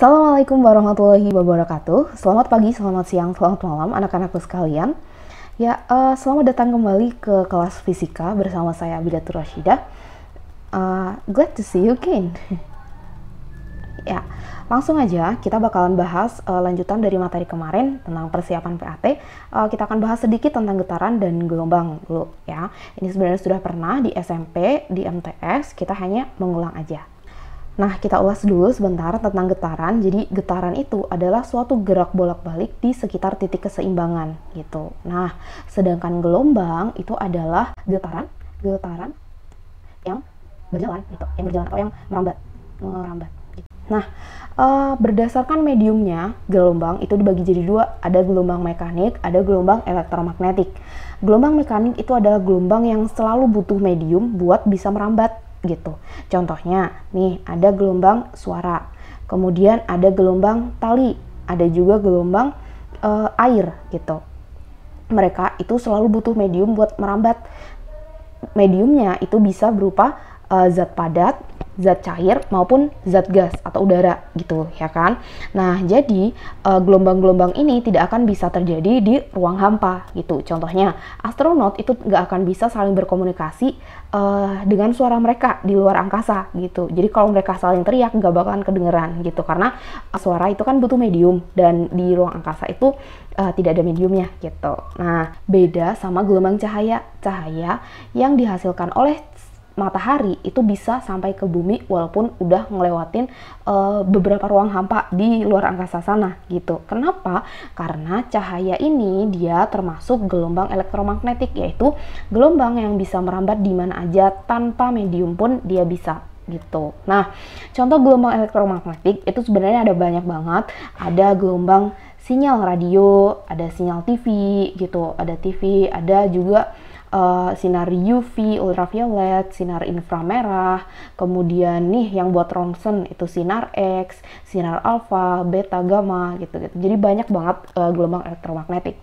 Assalamualaikum warahmatullahi wabarakatuh. Selamat pagi, selamat siang, selamat malam anak-anakku sekalian. Selamat datang kembali ke kelas fisika bersama saya Abidatur Rashidah. Glad to see you again. Langsung aja kita bakalan bahas lanjutan dari materi kemarin tentang persiapan PAT. Kita akan bahas sedikit tentang getaran dan gelombang dulu ya. Ini sebenarnya sudah pernah di SMP, di MTS, kita hanya mengulang aja. Nah, kita ulas dulu sebentar tentang getaran. Jadi, getaran itu adalah suatu gerak bolak-balik di sekitar titik keseimbangan, gitu. Nah, sedangkan gelombang itu adalah getaran yang berjalan, gitu. Yang berjalan atau yang merambat. Nah, berdasarkan mediumnya, gelombang itu dibagi jadi dua. Ada gelombang mekanik, ada gelombang elektromagnetik. Gelombang mekanik itu adalah gelombang yang selalu butuh medium buat bisa merambat, gitu. Contohnya, nih ada gelombang suara, kemudian ada gelombang tali, ada juga gelombang air, gitu. Mereka itu selalu butuh medium buat merambat. Mediumnya itu bisa berupa zat padat, zat cair, maupun zat gas atau udara, gitu ya kan. Nah, jadi gelombang-gelombang ini tidak akan bisa terjadi di ruang hampa, gitu. Contohnya, astronot itu nggak akan bisa saling berkomunikasi dengan suara mereka di luar angkasa, gitu. Jadi kalau mereka saling teriak nggak bakalan kedengeran, gitu, karena suara itu kan butuh medium dan di ruang angkasa itu tidak ada mediumnya, gitu. Nah, beda sama gelombang cahaya. Cahaya yang dihasilkan oleh matahari itu bisa sampai ke bumi walaupun udah ngelewatin beberapa ruang hampa di luar angkasa sana, gitu. Kenapa? Karena cahaya ini dia termasuk gelombang elektromagnetik, yaitu gelombang yang bisa merambat di mana aja tanpa medium pun dia bisa, gitu. Nah, contoh gelombang elektromagnetik itu sebenarnya ada banyak banget. Ada gelombang sinyal radio, ada sinyal TV, gitu. Ada TV, ada juga sinar UV, ultraviolet, sinar inframerah, kemudian nih yang buat ronsen itu sinar X, sinar alfa, beta, gamma, gitu. Jadi banyak banget gelombang elektromagnetik.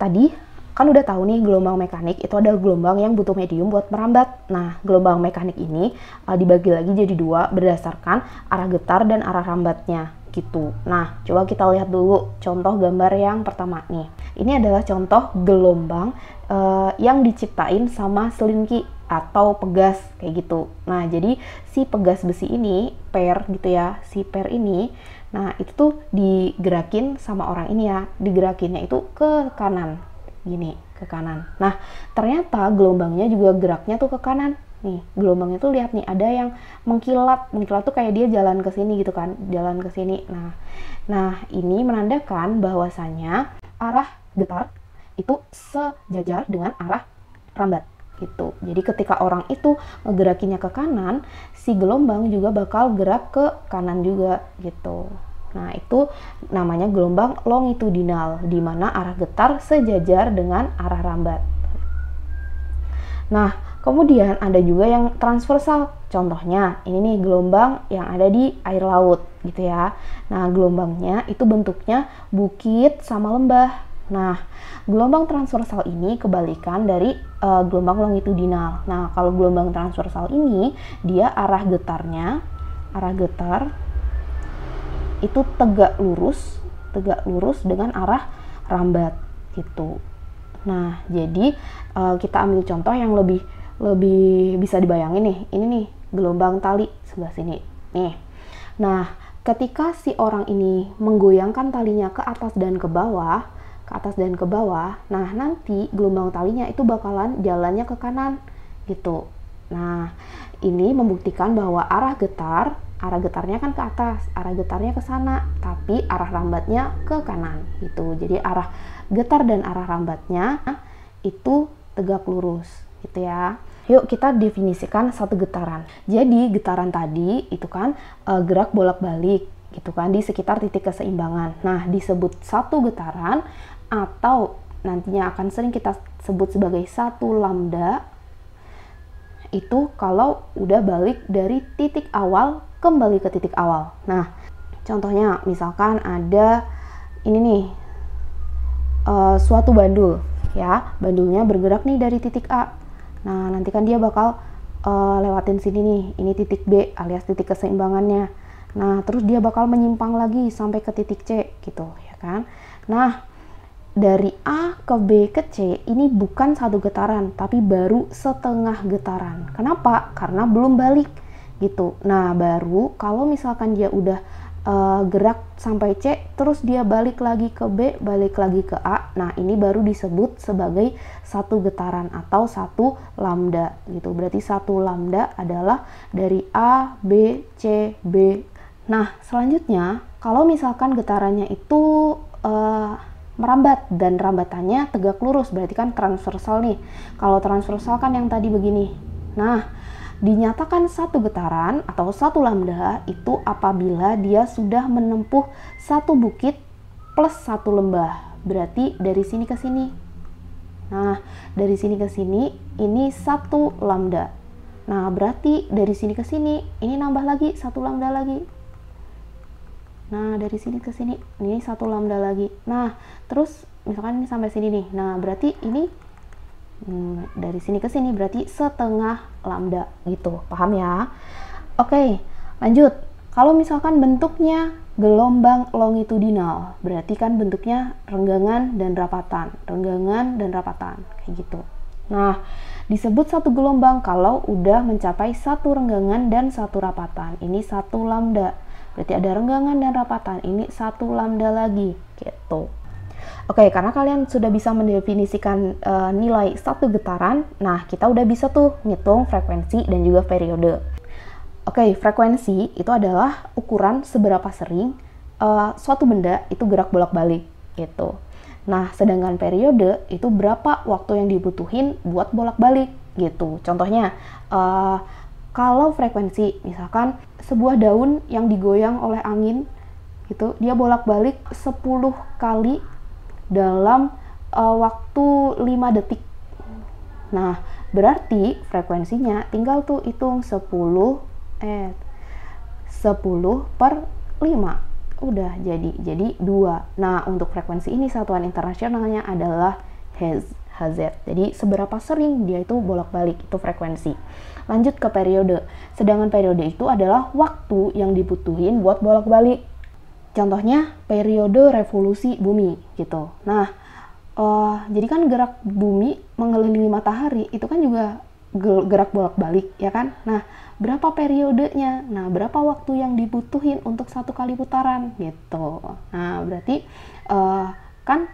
Tadi kan udah tahu nih gelombang mekanik itu adalah gelombang yang butuh medium buat merambat. Nah, gelombang mekanik ini dibagi lagi jadi dua berdasarkan arah getar dan arah rambatnya, gitu. Nah, coba kita lihat dulu contoh gambar yang pertama nih. Ini adalah contoh gelombang yang diciptain sama selinki atau pegas kayak gitu. Nah, jadi si pegas besi ini, per gitu ya, si per ini, nah itu tuh digerakin sama orang ini ya, digerakinnya itu ke kanan, gini, ke kanan. Nah, ternyata gelombangnya juga geraknya tuh ke kanan. Nih, gelombangnya tuh lihat nih, ada yang mengkilat tuh kayak dia jalan ke sini gitu kan, jalan ke sini. Nah, ini menandakan bahwasanya arah getar itu sejajar dengan arah rambat, gitu. Jadi ketika orang itu ngegerakinya ke kanan, si gelombang juga bakal gerak ke kanan juga, gitu. Nah, itu namanya gelombang longitudinal, di mana arah getar sejajar dengan arah rambat. Nah, kemudian ada juga yang transversal. Contohnya, ini nih gelombang yang ada di air laut, gitu ya. Nah, gelombangnya itu bentuknya bukit sama lembah. Nah, gelombang transversal ini kebalikan dari gelombang longitudinal. Nah, kalau gelombang transversal ini, dia arah getar itu tegak lurus dengan arah rambat, gitu. Nah, jadi kita ambil contoh yang lebih bisa dibayangin nih. Ini nih gelombang tali sebelah sini. Nih. Nah, ketika si orang ini menggoyangkan talinya ke atas dan ke bawah, nah nanti gelombang talinya itu bakalan jalannya ke kanan, gitu. Nah, ini membuktikan bahwa arah getarnya kan ke atas, arah getarnya ke sana, tapi arah rambatnya ke kanan, gitu. Jadi arah getar dan arah rambatnya itu tegak lurus, gitu ya. Yuk kita definisikan satu getaran. Jadi getaran tadi itu kan gerak bolak-balik, gitu kan, di sekitar titik keseimbangan. Nah, disebut satu getaran atau nantinya akan sering kita sebut sebagai satu lambda itu kalau udah balik dari titik awal kembali ke titik awal. Nah, contohnya misalkan ada ini nih suatu bandul ya, bandulnya bergerak nih dari titik A. Nah, nanti kan dia bakal lewatin sini nih, ini titik B alias titik keseimbangannya. Nah, terus dia bakal menyimpang lagi sampai ke titik C gitu, ya kan? Nah, dari A ke B ke C ini bukan satu getaran, tapi baru setengah getaran. Kenapa? Karena belum balik gitu. Nah, baru kalau misalkan dia udah gerak sampai C, terus dia balik lagi ke B, balik lagi ke A. Nah, ini baru disebut sebagai satu getaran atau satu lambda gitu. Berarti satu lambda adalah dari A, B, C, B. Nah, selanjutnya kalau misalkan getarannya itu merambat dan rambatannya tegak lurus, berarti kan transversal nih. Kalau transversal kan yang tadi begini. Nah, dinyatakan satu getaran atau satu lambda itu apabila dia sudah menempuh satu bukit plus satu lembah. Berarti dari sini ke sini. Nah, dari sini ke sini ini satu lambda. Nah, berarti dari sini ke sini ini nambah lagi satu lambda lagi. Nah, dari sini ke sini ini satu lambda lagi. Nah, terus misalkan ini sampai sini nih. Nah, berarti ini dari sini ke sini berarti setengah lambda gitu. Paham ya? Oke, lanjut. Kalau misalkan bentuknya gelombang longitudinal, berarti kan bentuknya renggangan dan rapatan, renggangan dan rapatan kayak gitu. Nah, disebut satu gelombang kalau udah mencapai satu renggangan dan satu rapatan. Ini satu lambda. Berarti ada renggangan dan rapatan. Ini satu lambda lagi gitu. Oke, karena kalian sudah bisa mendefinisikan nilai satu getaran, nah kita udah bisa tuh ngitung frekuensi dan juga periode. Oke, frekuensi itu adalah ukuran seberapa sering suatu benda itu gerak bolak-balik gitu. Nah, sedangkan periode itu berapa waktu yang dibutuhin buat bolak-balik gitu. Contohnya, kalau frekuensi, misalkan sebuah daun yang digoyang oleh angin gitu, dia bolak-balik 10 kali dalam waktu 5 detik. Nah, berarti frekuensinya tinggal tuh hitung 10 per 5. Udah jadi 2. Nah, untuk frekuensi ini satuan internasionalnya adalah Hz. Jadi seberapa sering dia itu bolak-balik, itu frekuensi. Lanjut ke periode. Sedangkan periode itu adalah waktu yang dibutuhin buat bolak-balik. Contohnya periode revolusi bumi gitu. Nah, jadi kan gerak bumi mengelilingi matahari itu kan juga gerak bolak-balik ya kan. Nah, berapa periodenya? Nah, berapa waktu yang dibutuhin untuk satu kali putaran gitu. Nah, berarti kan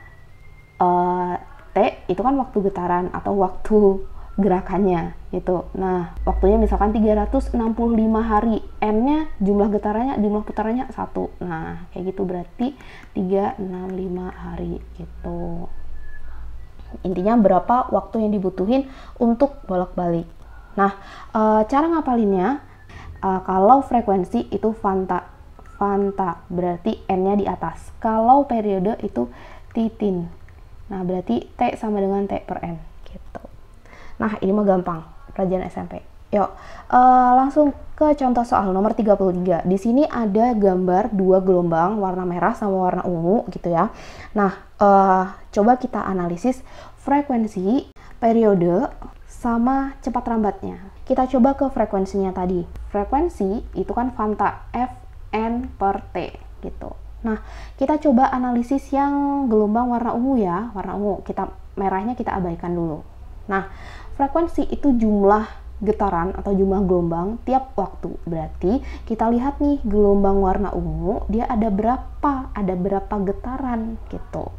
T itu kan waktu getaran atau waktu gerakannya gitu. Nah, waktunya misalkan 365 hari, N-nya jumlah getarannya, jumlah putarannya 1. Nah, kayak gitu berarti 365 hari gitu. Intinya berapa waktu yang dibutuhin untuk bolak-balik. Nah, cara ngapalinnya, kalau frekuensi itu fanta berarti N-nya di atas. Kalau periode itu titin. Nah, berarti T sama dengan T per N gitu. Nah, ini mah gampang, pelajaran SMP. Yuk, langsung ke contoh soal nomor 33. Di sini ada gambar dua gelombang warna merah sama warna ungu gitu ya. Nah, coba kita analisis frekuensi, periode, sama cepat rambatnya. Kita coba ke frekuensinya tadi. Frekuensi itu kan fanta, Fn per T gitu. Nah, kita coba analisis yang gelombang warna ungu ya. Warna ungu, merahnya kita abaikan dulu. Nah, frekuensi itu jumlah getaran atau jumlah gelombang tiap waktu. Berarti kita lihat nih gelombang warna ungu, dia ada berapa getaran gitu.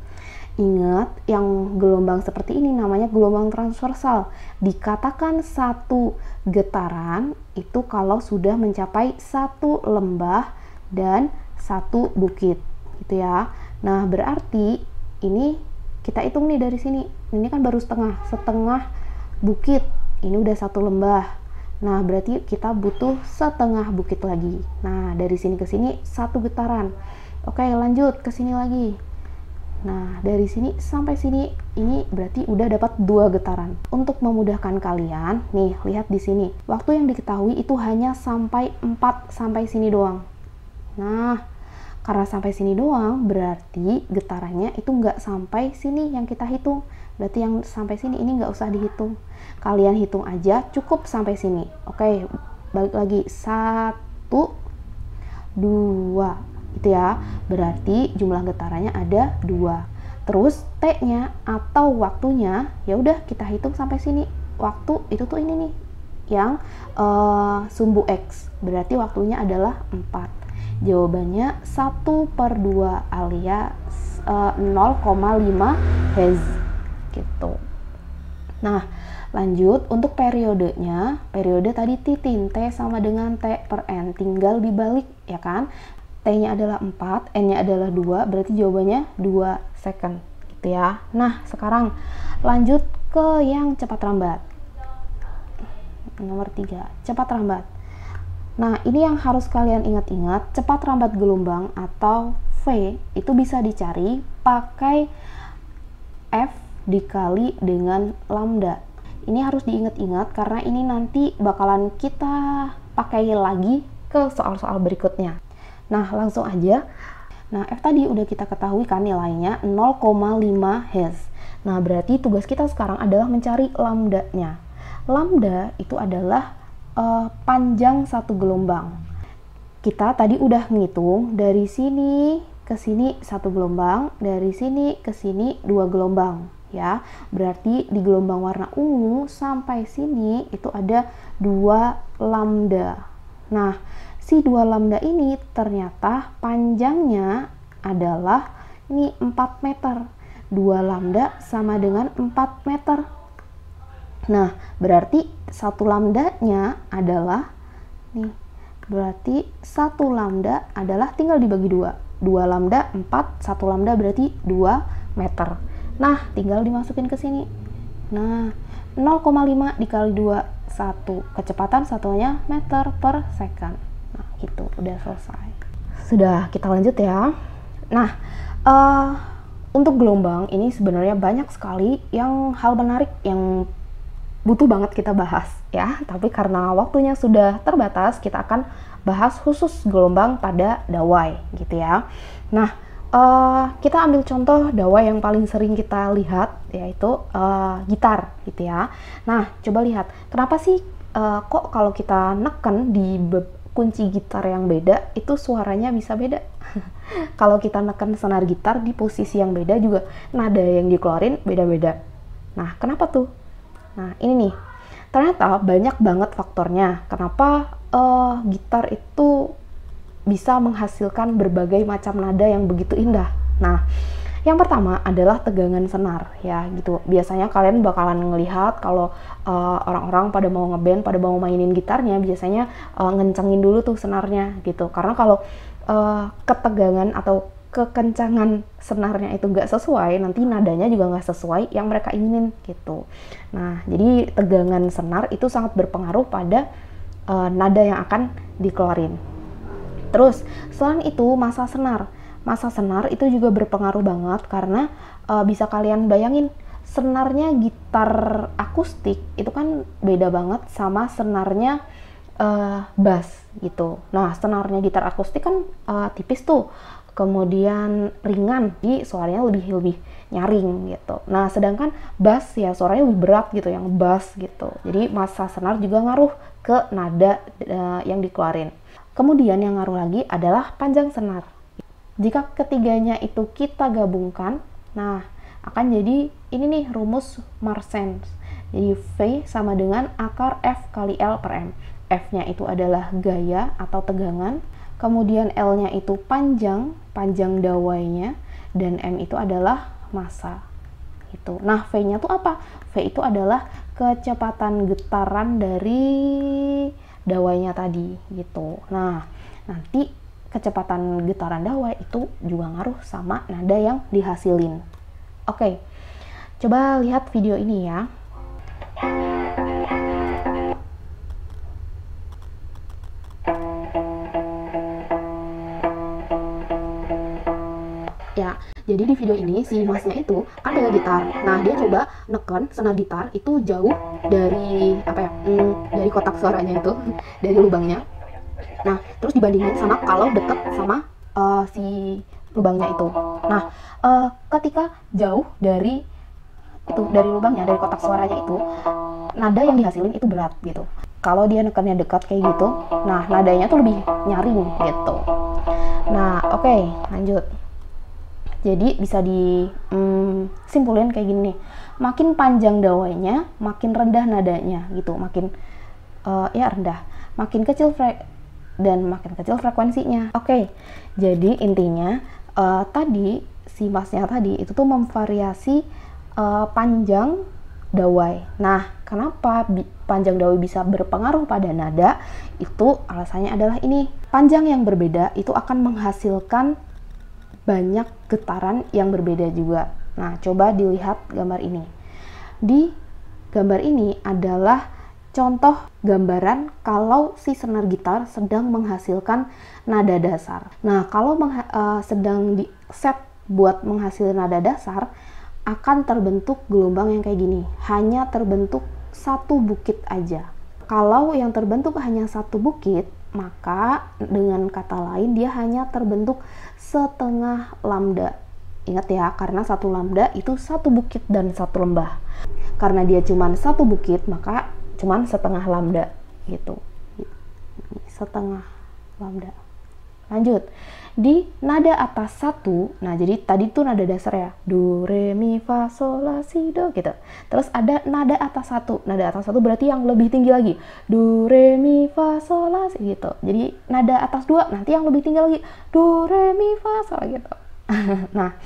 Ingat, yang gelombang seperti ini namanya gelombang transversal. Dikatakan satu getaran itu kalau sudah mencapai satu lembah dan satu bukit gitu ya. Nah, berarti ini kita hitung nih dari sini. Ini kan baru setengah bukit. Ini udah satu lembah. Nah, berarti kita butuh setengah bukit lagi. Nah, dari sini ke sini satu getaran. Oke, lanjut ke sini lagi. Nah, dari sini sampai sini ini berarti udah dapat 2 getaran. Untuk memudahkan kalian, nih lihat di sini. Waktu yang diketahui itu hanya sampai 4 sampai sini doang. Nah, karena sampai sini doang, berarti getarannya itu nggak sampai sini yang kita hitung. Berarti yang sampai sini ini nggak usah dihitung. Kalian hitung aja, cukup sampai sini. Oke, balik lagi. 1 2 itu ya, berarti jumlah getarannya ada 2. Terus T-nya atau waktunya ya udah kita hitung sampai sini. Waktu itu tuh ini nih yang sumbu X, berarti waktunya adalah 4. Jawabannya 1/2 alias 0,5 Hz gitu. Nah, lanjut untuk periodenya. Periode tadi titin T sama dengan T per N, tinggal dibalik ya kan. T-nya adalah 4, N-nya adalah 2, berarti jawabannya 2 second gitu ya. Nah, sekarang lanjut ke yang cepat rambat. Nomor 3, cepat rambat. Nah, ini yang harus kalian ingat-ingat, cepat rambat gelombang atau V itu bisa dicari pakai F dikali dengan lambda. Ini harus diingat-ingat karena ini nanti bakalan kita pakai lagi ke soal-soal berikutnya. Nah, langsung aja. Nah, F tadi udah kita ketahui kan nilainya 0,5 Hz. Nah, berarti tugas kita sekarang adalah mencari lambdanya. Lambda itu adalah panjang satu gelombang. Kita tadi udah ngitung dari sini ke sini satu gelombang, dari sini ke sini 2 gelombang ya. Berarti di gelombang warna ungu sampai sini itu ada 2 lambda. Nah, si 2 lambda ini ternyata panjangnya adalah ini 4 meter. 2 lambda sama dengan 4 meter. Nah, berarti satu lambdanya adalah nih, berarti satu lambda adalah tinggal dibagi 2. 2 lambda 4, 1 lambda berarti 2 meter. Nah, tinggal dimasukin ke sini. Nah, 0,5 dikali 2, 1. Kecepatan satuannya meter per second. Nah, gitu, udah selesai. Sudah, kita lanjut ya. Nah, untuk gelombang ini sebenarnya banyak sekali yang hal menarik yang butuh banget kita bahas ya, tapi karena waktunya sudah terbatas, kita akan bahas khusus gelombang pada dawai gitu ya. Nah, kita ambil contoh dawai yang paling sering kita lihat, yaitu gitar gitu ya. Nah, coba lihat, kenapa sih kok kalau kita neken di kunci gitar yang beda, itu suaranya bisa beda. Kalau kita neken senar gitar di posisi yang beda juga, nada yang dikeluarin beda-beda. Nah, kenapa tuh? Nah, ini nih, ternyata banyak banget faktornya kenapa gitar itu bisa menghasilkan berbagai macam nada yang begitu indah. Nah, yang pertama adalah tegangan senar ya gitu. Biasanya kalian bakalan ngelihat kalau orang-orang pada mau ngeband, pada mau mainin gitarnya, biasanya ngencengin dulu tuh senarnya gitu. Karena kalau ketegangan atau kekencangan senarnya itu nggak sesuai, nanti nadanya juga nggak sesuai yang mereka inginin gitu. Nah, jadi tegangan senar itu sangat berpengaruh pada nada yang akan dikeluarin. Terus, selain itu massa senar. Massa senar itu juga berpengaruh banget karena bisa kalian bayangin, senarnya gitar akustik itu kan beda banget sama senarnya bass gitu. Nah, senarnya gitar akustik kan tipis tuh, kemudian ringan, jadi suaranya lebih nyaring gitu. Nah, sedangkan bass ya suaranya lebih berat gitu, yang bass gitu. Jadi massa senar juga ngaruh ke nada yang dikeluarin. Kemudian yang ngaruh lagi adalah panjang senar. Jika ketiganya itu kita gabungkan, nah akan jadi ini nih rumus Mersenne. Jadi V sama dengan akar F kali L per M. F-nya itu adalah gaya atau tegangan, kemudian L-nya itu panjang dawainya, dan M itu adalah massa. Gitu. Nah, V-nya tuh apa? V itu adalah kecepatan getaran dari dawainya tadi gitu. Nah, nanti kecepatan getaran dawai itu juga ngaruh sama nada yang dihasilin. Oke, coba lihat video ini ya. Ya, jadi di video ini si masnya itu kan pegang gitar. Nah, dia coba neken senar gitar itu jauh dari dari kotak suaranya itu, dari lubangnya. Nah, terus dibandingin sama kalau deket sama si lubangnya itu. Nah, ketika jauh dari lubangnya, dari kotak suaranya itu, nada yang dihasilin itu berat gitu. kalau dia nekannya dekat kayak gitu, nah nadanya tuh lebih nyaring gitu. Nah, oke, lanjut. Jadi bisa disimpulin kayak gini nih. Makin panjang dawainya, makin rendah nadanya gitu, makin ya rendah. Makin kecil makin kecil frekuensinya. Oke. Jadi intinya tadi si masnya tadi itu tuh memvariasi panjang dawai. Nah, kenapa panjang dawai bisa berpengaruh pada nada? Itu alasannya adalah ini. Panjang yang berbeda itu akan menghasilkan banyak getaran yang berbeda juga. Nah, coba dilihat gambar ini. Di gambar ini adalah contoh gambaran kalau si senar gitar sedang menghasilkan nada dasar. Nah, kalau sedang di set buat menghasilkan nada dasar, akan terbentuk gelombang yang kayak gini. Hanya terbentuk satu bukit aja. Kalau yang terbentuk hanya satu bukit, maka dengan kata lain dia hanya terbentuk setengah lambda. Ingat ya, karena satu lambda itu satu bukit dan satu lembah. Karena dia cuma satu bukit, maka cuma setengah lambda gitu. Setengah lambda. Lanjut. Di nada atas 1, nah jadi tadi tuh nada dasar ya, do, re, mi, fa, sol, la, si, do gitu. Terus ada nada atas 1, nada atas 1 berarti yang lebih tinggi lagi, do, re, mi, fa, sol, la, si gitu. Jadi nada atas 2 nanti yang lebih tinggi lagi, do, re, mi, fa, sol gitu. Nah,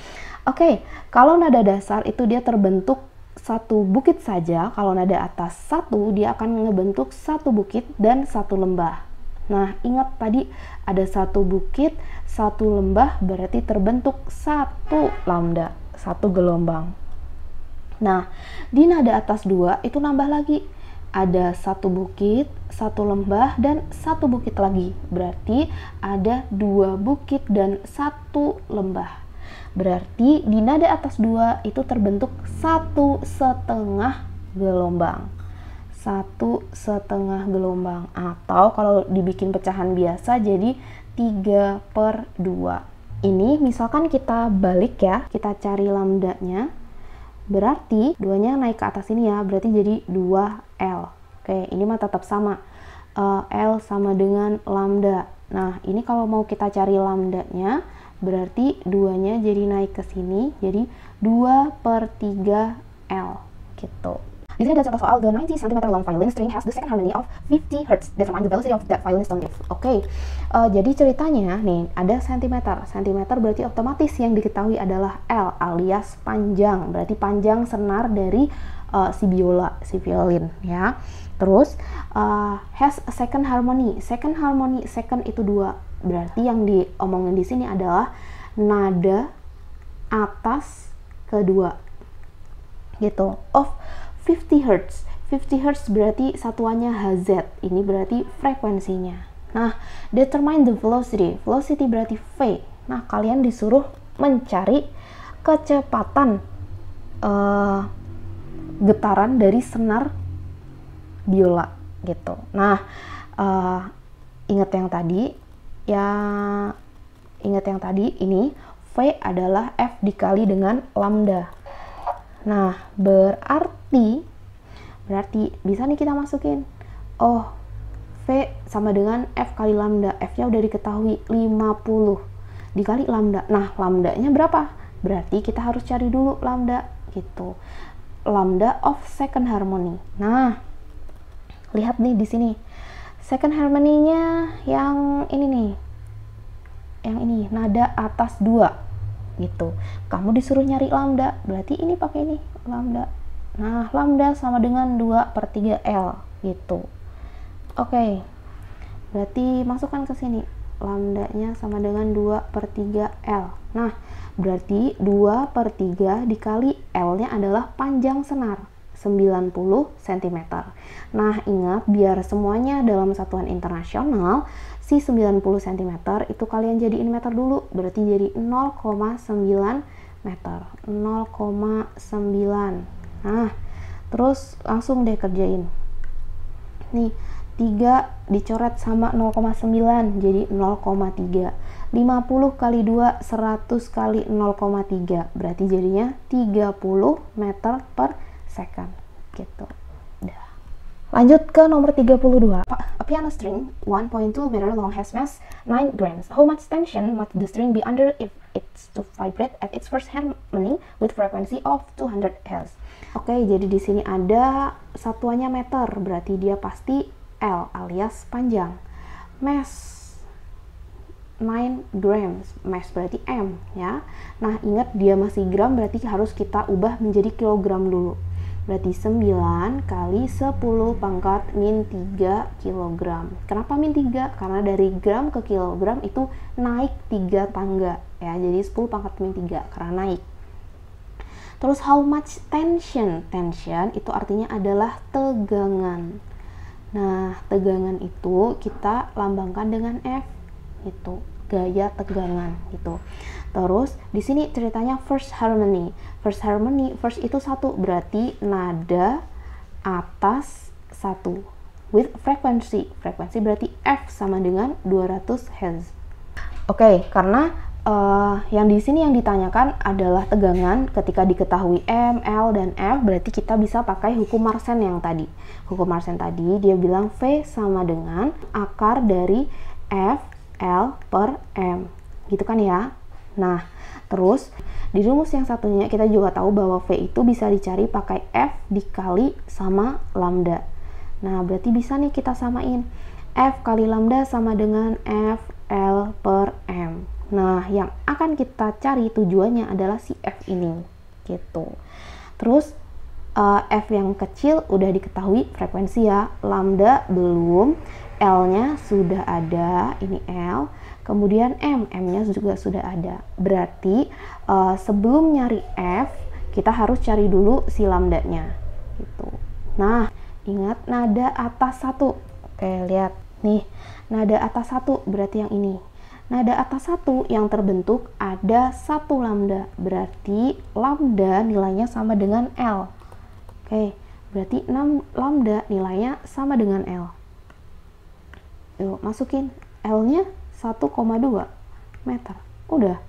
oke. Kalau nada dasar itu dia terbentuk satu bukit saja, kalau nada atas 1 dia akan ngebentuk satu bukit dan satu lembah. Nah, ingat tadi ada satu bukit, satu lembah, berarti terbentuk satu lambda, satu gelombang. Nah, di nada atas 2 itu nambah lagi. Ada satu bukit, satu lembah, dan satu bukit lagi. Berarti ada 2 bukit dan satu lembah. Berarti di nada atas 2 itu terbentuk satu setengah gelombang. Satu setengah gelombang, atau kalau dibikin pecahan biasa jadi 3/2. Ini misalkan kita balik ya, kita cari lambdanya, berarti 2-nya naik ke atas ini ya, berarti jadi 2L. Oke, ini mah tetap sama, L sama dengan lambda. Nah, ini kalau mau kita cari lambdanya, berarti 2-nya jadi naik ke sini, jadi 2/3L gitu. Di sini ada contoh soal, the 90 cm long violin string has the second harmony of 50 Hz. Determine the velocity of that violin's tone wave. Oke, jadi ceritanya nih ada sentimeter. Sentimeter berarti otomatis yang diketahui adalah L alias panjang. Berarti panjang senar dari si biola, si violin ya. Terus has a second harmony. Second harmony, second itu 2. Berarti yang diomongin di sini adalah nada atas kedua. Gitu. Of 50 Hz. 50 Hz berarti satuannya Hz. Ini berarti frekuensinya. Nah, determine the velocity. Velocity berarti V. Nah, kalian disuruh mencari kecepatan getaran dari senar biola gitu. Nah, ingat yang tadi ini V adalah F dikali dengan lambda. Nah, berarti bisa nih kita masukin, oh, V sama dengan F kali lambda. F-nya udah diketahui 50 dikali lambda. Nah, lambdanya berapa? Berarti kita harus cari dulu lambda gitu. Lambda of second harmony. Nah, lihat nih di sini. Second harmony-nya yang ini nih. Yang ini, nada atas 2. Gitu. Kamu disuruh nyari lambda, berarti ini pakai ini lambda. Nah, lambda sama dengan 2/3L gitu. Oke. Berarti masukkan ke sini. Lambdanya sama dengan 2/3L. Nah, berarti 2/3 dikali L-nya adalah panjang senar, 90 cm. Nah, ingat biar semuanya dalam satuan internasional, si 90 cm itu kalian jadiin meter dulu, berarti jadi 0,9 meter. 0,9. Nah, terus langsung deh kerjain. Nih, 3 dicoret sama 0,9 jadi 0,3. 50 kali 2 100 kali 0,3 berarti jadinya 30 meter per second gitu. Dah. Lanjut ke nomor 32. A piano string 1.2 meter long has mass 9 grams. How much tension must the string be under if it's to vibrate at its first harmony with frequency of 200 Hz? Oke, jadi di sini ada satuannya meter, berarti dia pasti L alias panjang. Mass 9 grams, mass berarti M ya. Nah, ingat dia masih gram, berarti harus kita ubah menjadi kilogram dulu. Berarti 9 kali 10 pangkat min 3 kilogram. Kenapa min 3? Karena dari gram ke kilogram itu naik 3 tangga ya. Jadi 10 pangkat min 3 karena naik. Terus how much tension? Tension itu artinya adalah tegangan. Nah, tegangan itu kita lambangkan dengan F gitu. Gaya tegangan gitu. Terus di sini ceritanya first harmony. First harmony, first itu 1, berarti nada atas 1 with frequency. Frekuensi berarti F sama dengan 200 Hz. Oke, karena yang di sini yang ditanyakan adalah tegangan. Ketika diketahui M, L, dan F, berarti kita bisa pakai hukum Mersenne yang tadi. Hukum Mersenne tadi dia bilang V sama dengan akar dari F L per M, gitu kan ya. Nah, terus di rumus yang satunya kita juga tahu bahwa V itu bisa dicari pakai F dikali sama lambda. Nah, berarti bisa nih kita samain. F kali lambda sama dengan F L per M. Nah, yang akan kita cari tujuannya adalah si F ini, gitu. Terus F yang kecil udah diketahui frekuensi ya, lambda belum, L-nya sudah ada, ini L, kemudian M-nya juga sudah ada. Berarti sebelum nyari F, kita harus cari dulu si lambdanya gitu. Nah, ingat nada atas 1. Oke, lihat nih, nada atas 1 berarti yang ini. Nada atas 1 yang terbentuk ada 1 lambda, berarti lambda nilainya sama dengan L. Oke, berarti 6 lambda nilainya sama dengan L. Yuk, masukin L-nya 1,2 meter. Udah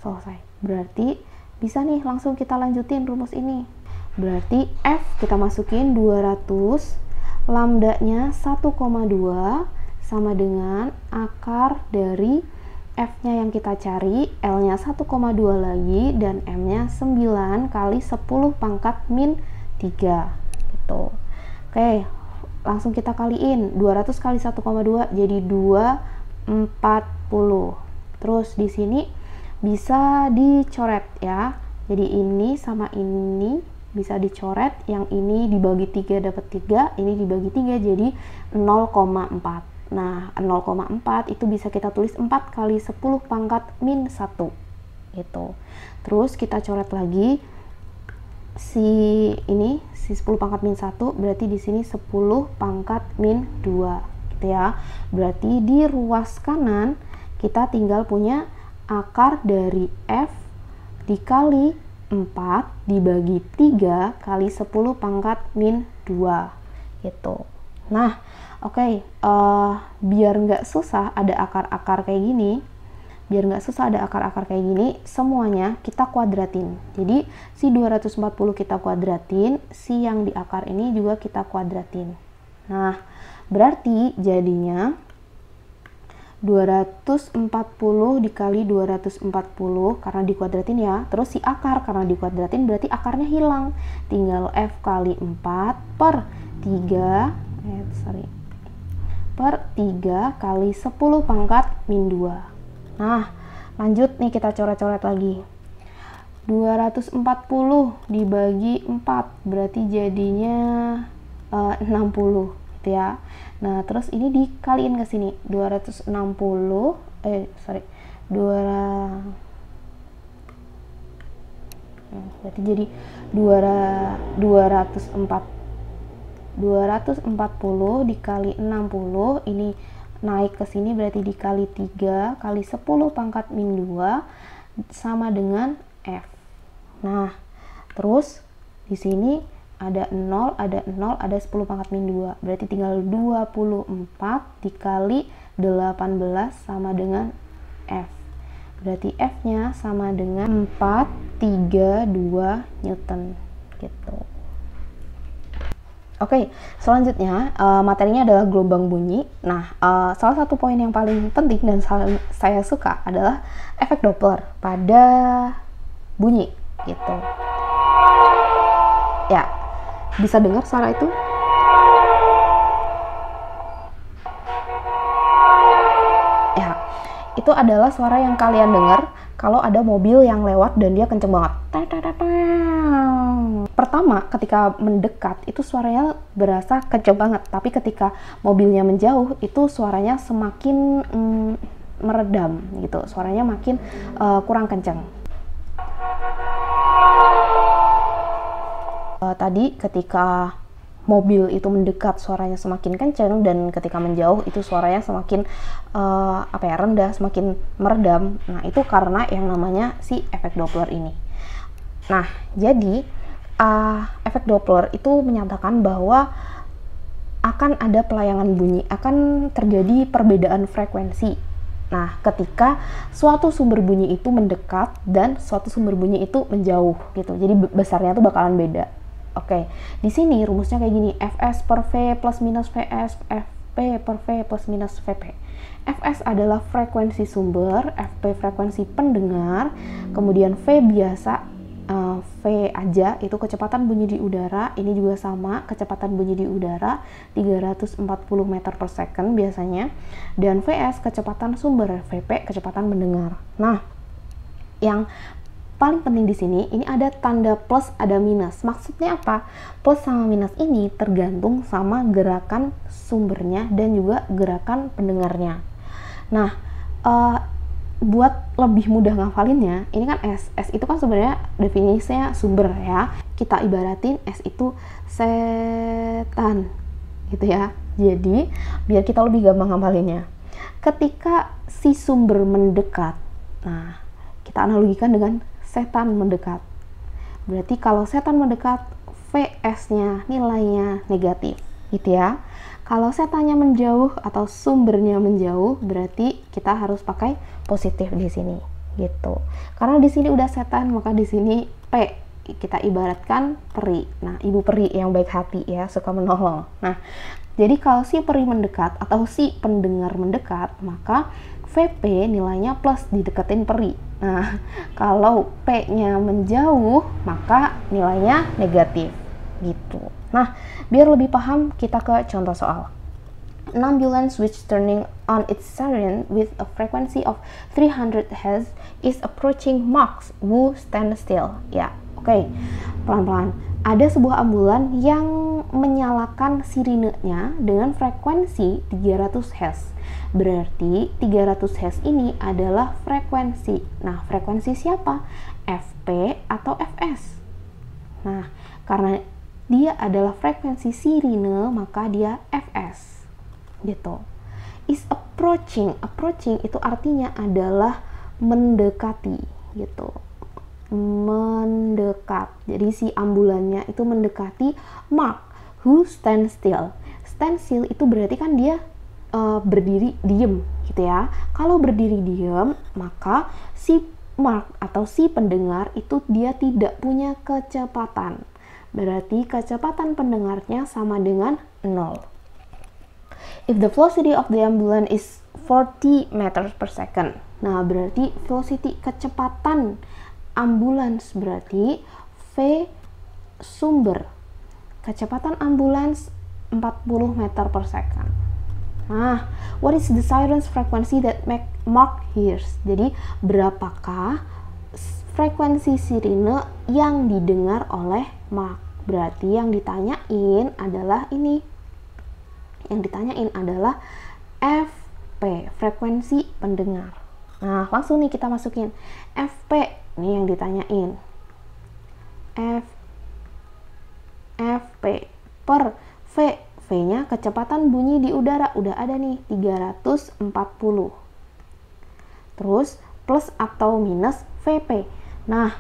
selesai. Berarti bisa nih langsung kita lanjutin rumus ini. Berarti F kita masukin 200, lambdanya 1,2 sama dengan akar dari F-nya yang kita cari, L-nya 1,2 lagi, dan M-nya 9 kali 10 pangkat min 3 gitu. Oke, langsung kita kaliin 200 kali 1,2 jadi 240. Terus di sini bisa dicoret ya. Jadi ini sama ini bisa dicoret, yang ini dibagi 3 dapat 3, ini dibagi 3 jadi 0,4. Nah, 0,4 itu bisa kita tulis 4 kali 10 pangkat min 1 gitu. Terus kita coret lagi si 10 pangkat min 1, berarti di sini 10 pangkat min 2 gitu ya. Berarti di ruas kanan kita tinggal punya akar dari F dikali 4 dibagi 3 kali 10 pangkat min 2 gitu. Nah, oke, biar nggak susah ada akar-akar kayak gini, semuanya kita kuadratin. Jadi si 240 kita kuadratin, si yang di akar ini juga kita kuadratin. Nah, berarti jadinya 240 dikali 240 karena dikuadratin ya. Terus si akar karena dikuadratin berarti akarnya hilang. Tinggal F kali 4 per 3 kali 10 pangkat min 2. Nah, lanjut nih kita coret-coret lagi. 240 dibagi 4 berarti jadinya 60 gitu ya. Nah, terus ini dikaliin ke sini. 240 berarti jadi 240 dikali 60, ini naik ke sini berarti dikali 3 kali 10 pangkat min 2 sama dengan F. Nah, terus di sini ada 0, ada 0, ada 10 pangkat min 2. Berarti tinggal 24 dikali 18 sama dengan F. Berarti F-nya sama dengan 432 Newton gitu. Oke, selanjutnya materinya adalah gelombang bunyi. Nah, salah satu poin yang paling penting dan saya suka adalah efek Doppler pada bunyi gitu. Ya, bisa dengar suara itu? Ya, itu adalah suara yang kalian dengar kalau ada mobil yang lewat dan dia kenceng banget. Pertama, ketika mendekat itu suaranya berasa kenceng banget, tapi ketika mobilnya menjauh itu suaranya semakin meredam gitu, suaranya makin kurang kenceng. Tadi ketika mobil itu mendekat suaranya semakin kencang, dan ketika menjauh itu suaranya semakin rendah, semakin meredam. Nah, itu karena yang namanya si efek Doppler ini. Nah, jadi efek Doppler itu menyatakan bahwa akan ada pelayangan bunyi, akan terjadi perbedaan frekuensi. Nah, ketika suatu sumber bunyi itu mendekat dan suatu sumber bunyi itu menjauh gitu. Jadi besarnya tuh bakalan beda. Oke, di sini rumusnya kayak gini, Fs per V plus minus Vs, Fp per V plus minus Vp. Fs adalah frekuensi sumber, Fp frekuensi pendengar, kemudian V biasa, V aja itu kecepatan bunyi di udara, ini juga sama, kecepatan bunyi di udara 340 meter per second biasanya, dan Vs kecepatan sumber, Vp kecepatan mendengar. Nah, yang paling penting di sini, ini ada tanda plus, ada minus. Maksudnya apa? Plus sama minus ini tergantung sama gerakan sumbernya dan juga gerakan pendengarnya. Nah, buat lebih mudah ngafalinnya, ini kan S. S itu kan sebenarnya definisinya sumber ya. Kita ibaratin S itu setan gitu ya. Jadi, biar kita lebih gampang ngafalinnya. Ketika si sumber mendekat, nah, kita analogikan dengan setan mendekat. Berarti kalau setan mendekat, Vs-nya nilainya negatif, gitu ya. Kalau setannya menjauh atau sumbernya menjauh, berarti kita harus pakai positif di sini, gitu. Karena di sini udah setan, maka di sini P kita ibaratkan peri. Nah, ibu peri yang baik hati ya, suka menolong. Nah, jadi kalau si peri mendekat atau si pendengar mendekat, maka Vp nilainya plus, dideketin peri. Nah, kalau P-nya menjauh, maka nilainya negatif, gitu. Nah, biar lebih paham, kita ke contoh soal. An ambulance which turning on its siren with a frequency of 300 Hz is approaching Max who stand still. Ya, oke. Pelan-pelan. Ada sebuah ambulan yang menyalakan sirinenya dengan frekuensi 300 Hz. Berarti 300 Hz ini adalah frekuensi. Nah, frekuensi siapa? Fp atau Fs? Nah, karena dia adalah frekuensi sirine, maka dia Fs. Gitu. Is approaching. Approaching itu artinya adalah mendekati, gitu. Mendekat. Jadi si ambulannya itu mendekati Mark who stand still. Stand still itu berarti kan dia berdiri diem gitu ya. Kalau berdiri diem, maka si Mark atau si pendengar itu dia tidak punya kecepatan. Berarti kecepatan pendengarnya sama dengan 0. If the velocity of the ambulance is 40 meters per second. Nah, berarti velocity kecepatan ambulans berarti V sumber. Kecepatan ambulans 40 meter per second. Nah, what is the siren's frequency that Mark hears? Jadi, berapakah frekuensi sirine yang didengar oleh Mark? Berarti yang ditanyain adalah ini. Yang ditanyain adalah Fp, frekuensi pendengar. Nah, langsung nih kita masukin Fp, ini yang ditanyain. Fp per V. V-nya kecepatan bunyi di udara, udah ada nih 340. Terus plus atau minus Vp. Nah,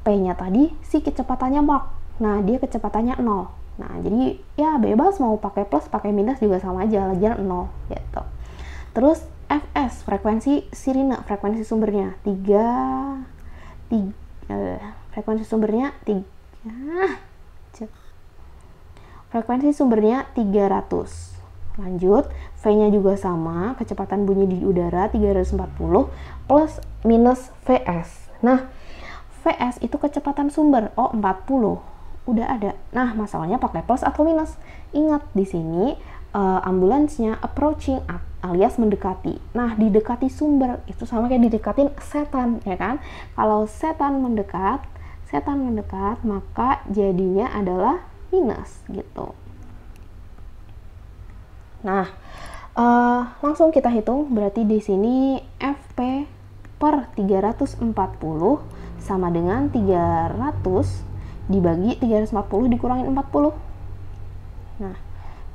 P-nya tadi si kecepatannya Mach. Nah, dia kecepatannya 0. Nah, jadi ya bebas mau pakai plus, pakai minus juga sama aja, lagian 0 gitu. Terus Fs, frekuensi sirine, frekuensi sumbernya 3 frekuensi sumbernya 3. Frekuensi sumbernya 300. Lanjut, V-nya juga sama, kecepatan bunyi di udara 340 plus minus Vs. Nah, Vs itu kecepatan sumber, 40. Udah ada. Nah, masalahnya pakai plus atau minus. Ingat, di sini ambulansnya approaching alias mendekati. Nah, didekati sumber itu sama kayak didekatin setan, ya kan? Kalau setan mendekat, maka jadinya adalah minus gitu. Nah, langsung kita hitung, berarti di sini Fp per 340 sama dengan 300 dibagi 340 dikurangin 40. Nah,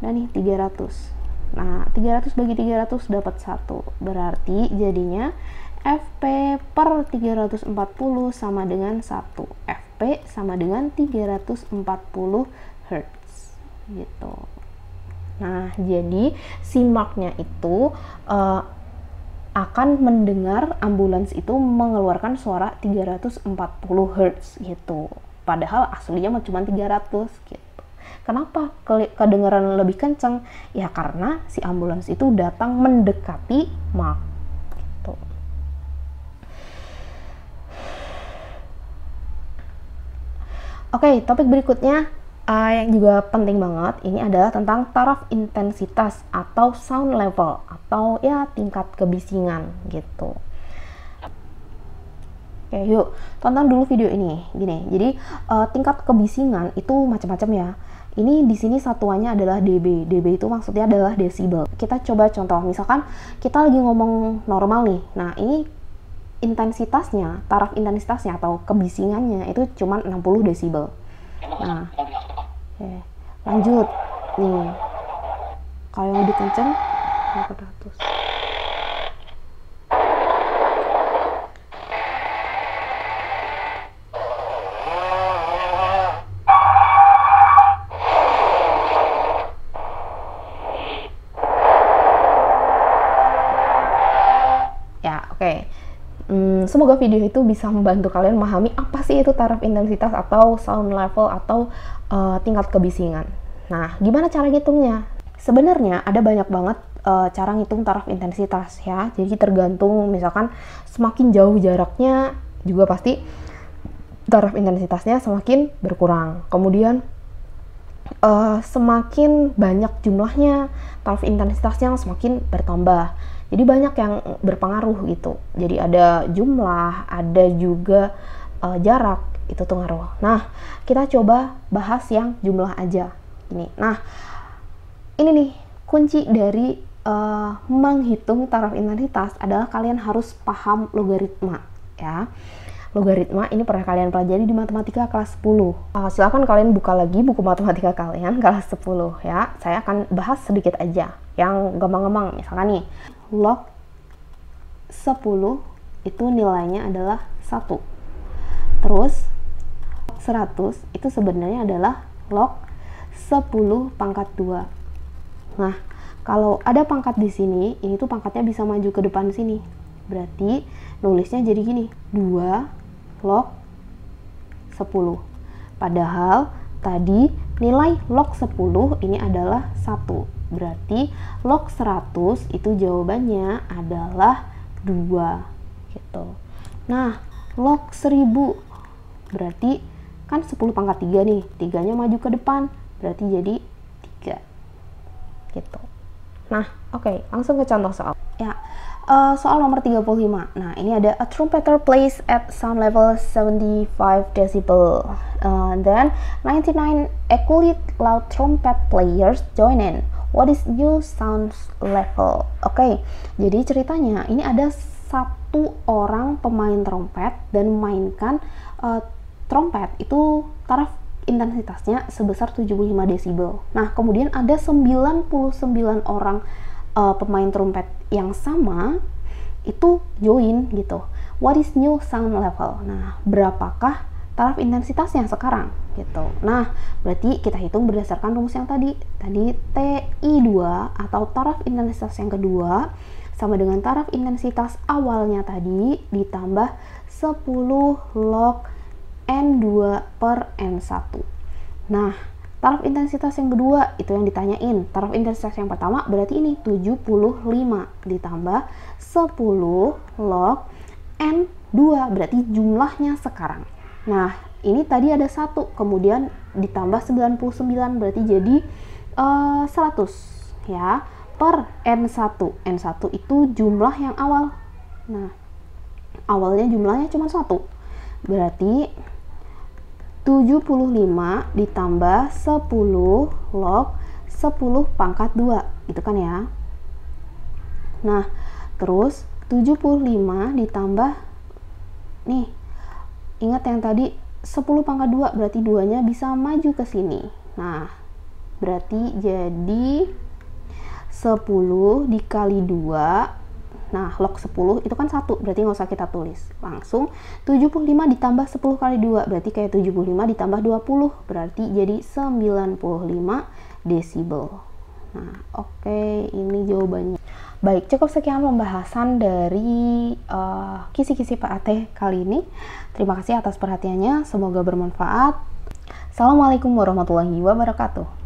nih 300. Nah, 300 bagi 300 dapat 1. Berarti jadinya Fp per 340 sama dengan 1. Fp sama dengan 340 Hz gitu. Nah, jadi si marknya itu akan mendengar ambulans itu mengeluarkan suara 340 Hz gitu. Padahal aslinya cuma 300 gitu. Kenapa kedengaran lebih kenceng? Ya karena si ambulans itu datang mendekati mark gitu. Oke, topik berikutnya yang juga penting banget, ini adalah tentang taraf intensitas atau sound level atau ya tingkat kebisingan gitu. Oke, yuk tonton dulu video ini. Gini, jadi tingkat kebisingan itu macam-macam ya. Ini di sini satuannya adalah dB. dB itu maksudnya adalah desibel. Kita coba contoh, misalkan kita lagi ngomong normal nih. Nah, ini intensitasnya, taraf intensitasnya atau kebisingannya itu cuma 60 desibel. Nah, oke, lanjut nih. Kalau yang lebih kenceng 400. Ya, oke. Semoga video itu bisa membantu kalian memahami apa sih itu taraf intensitas atau sound level atau tingkat kebisingan. Nah, gimana cara ngitungnya? Sebenarnya ada banyak banget cara ngitung taraf intensitas ya. Jadi tergantung, misalkan semakin jauh jaraknya juga pasti taraf intensitasnya semakin berkurang. Kemudian semakin banyak jumlahnya, taraf intensitasnya semakin bertambah. Jadi banyak yang berpengaruh gitu. Jadi ada jumlah, ada juga jarak, itu tuh ngaruh. Nah, kita coba bahas yang jumlah aja. Ini. Nah, ini nih kunci dari menghitung taraf intensitas adalah kalian harus paham logaritma ya. Logaritma ini pernah kalian pelajari di matematika kelas 10. Silakan kalian buka lagi buku matematika kalian kelas 10 ya. Saya akan bahas sedikit aja yang gampang-gampang. Misalkan nih, log 10 itu nilainya adalah 1. Terus 100 itu sebenarnya adalah log 10 pangkat 2. Nah, kalau ada pangkat di sini, ini tuh pangkatnya bisa maju ke depan sini. Berarti nulisnya jadi gini, 2 log 10. Padahal tadi nilai log 10 ini adalah 1. Berarti log 100 itu jawabannya adalah 2 gitu. Nah, log 1000 berarti kan 10 pangkat 3 nih. 3-nya maju ke depan, berarti jadi 3 gitu. Nah, oke, langsung ke contoh soal. Ya, soal nomor 35. Nah, ini ada a trumpeter plays at sound level 75 decibel. Then 99 equally loud trumpet players join in. What is new sound level? Oke, jadi ceritanya ini ada satu orang pemain trompet dan memainkan trompet itu taraf intensitasnya sebesar 75 desibel. Nah, kemudian ada 99 orang pemain trompet yang sama itu join gitu. What is new sound level? Nah, berapakah taraf intensitasnya sekarang gitu. Nah, berarti kita hitung berdasarkan rumus yang tadi. Tadi TI2 atau taraf intensitas yang kedua sama dengan taraf intensitas awalnya tadi ditambah 10 log N2 per N1. Nah, Taraf intensitas yang kedua, itu yang ditanyain. Taraf intensitas yang pertama berarti ini 75 ditambah 10 log N2, berarti jumlahnya sekarang. Nah, ini tadi ada 1, kemudian ditambah 99, berarti jadi 100 ya, per N1. N1 itu jumlah yang awal. Nah, awalnya jumlahnya cuma 1. Berarti 75 ditambah 10 log 10 pangkat 2, gitu kan ya. Nah, terus 75 ditambah, nih, ingat yang tadi 10 pangkat 2, berarti 2-nya bisa maju ke sini. Nah, berarti jadi 10 dikali 2. Nah, log 10 itu kan 1, berarti nggak usah kita tulis. Langsung 75 ditambah 10 kali 2, berarti kayak 75 ditambah 20, berarti jadi 95 desibel. Nah, oke, ini jawabannya. Baik, cukup sekian pembahasan dari kisi-kisi PAT kali ini. Terima kasih atas perhatiannya, semoga bermanfaat. Assalamualaikum warahmatullahi wabarakatuh.